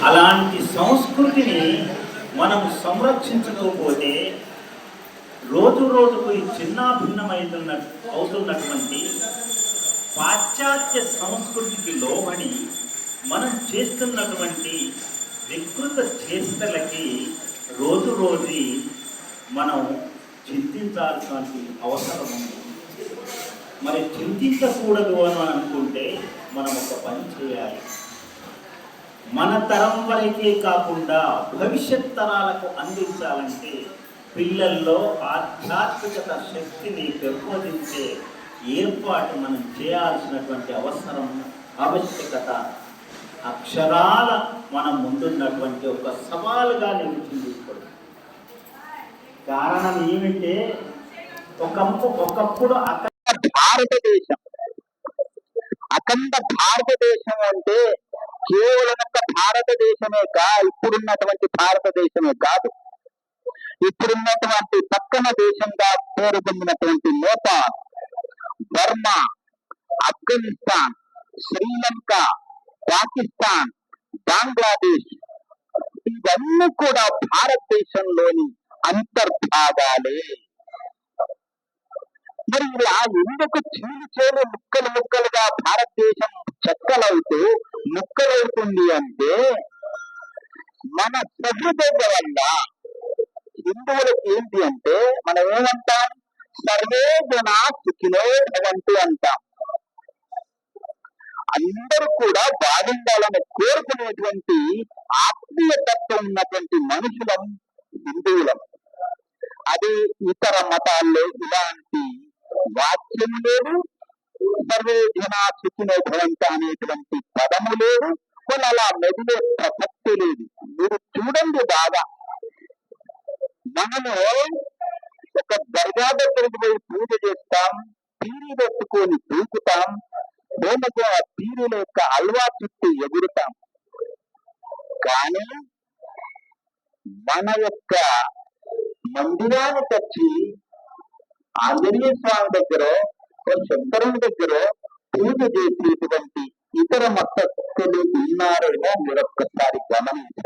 అలాంటి సంస్కృతిని మనం సంరక్షించకపోతే రోజు రోజుకు అవుతున్నటువంటి పాశ్చాత్య సంస్కృతికి లోబడి మనం చేస్తున్నటువంటి వికృత చేష్టలకి రోజు రోజు మనం చింతించాల్సిన అవసరం ఉంది. మరి చింతించకూడదు అని అనుకుంటే మనం ఒక పని చేయాలి. మన తరం వరకే కాకుండా భవిష్యత్ తరాలకు అందించాలంటే పిల్లల్లో ఆధ్యాత్మికత శక్తిని పెంపొందించే ఏర్పాటు మనం చేయాల్సినటువంటి ఆవశ్యకత అక్షరాల మనం ముందున్నటువంటి ఒక సవాలుగా నిలిచింది. ఇప్పుడు కారణం ఏమిటంటే ఒకప్పుడు అఖండ భారతదేశం అంటే కేవలం ఒక భారతదేశమే ఇప్పుడున్నటువంటి భారతదేశమే కాదు, ఇప్పుడున్నటువంటి పక్కన దేశంగా పేరు పొందినటువంటి నేపాల్, బర్మా, ఆఫ్ఘనిస్తాన్, శ్రీలంక, పాకిస్తాన్, బంగ్లాదేశ్ ఇవన్నీ కూడా భారతదేశంలోని అంతర్భాగాలే. మరి ఇలా ఎందుకు చీలు ముక్కలుగా భారతదేశం చెక్కలవుతూ ముక్కలవుతుంది అంటే మన సహృదయ వల్ల. హిందువులకు ఏంటి అంటే మనం ఏమంటాం, సర్వే జన సుఖినో భవంతు అంటాం. అందరూ కూడా బాగుండాలని కోరుకునేటువంటి ఆత్మీయతత్వం ఉన్నటువంటి మనుషులం హిందువులం. అది ఇతర మతాల్లో ఇలాంటి వాక్యం లేదు, సర్వే జన సుఖినో భవంతు అనేటువంటి పదము లేదు, వాళ్ళు అలా మెదిలే ప్రసక్తి లేదు. మీరు చూడండి బాగా, మనము ఒక దర్గా దగ్గరికి పోయి పూజ చేస్తాం, పీరి పెట్టుకొని దూకుతాం, ప్రేమతో ఆ పీరుల యొక్క అల్వా చుట్టూ ఎగురుతాం. కానీ మన యొక్క మందిరానికి వచ్చి ఆంజనేయ స్వామి దగ్గర, శంకరుని దగ్గర పూజ చేసేటువంటి ఇతర మతస్థులు ఉన్నారేమో మీరొక్కసారి గమనించండి.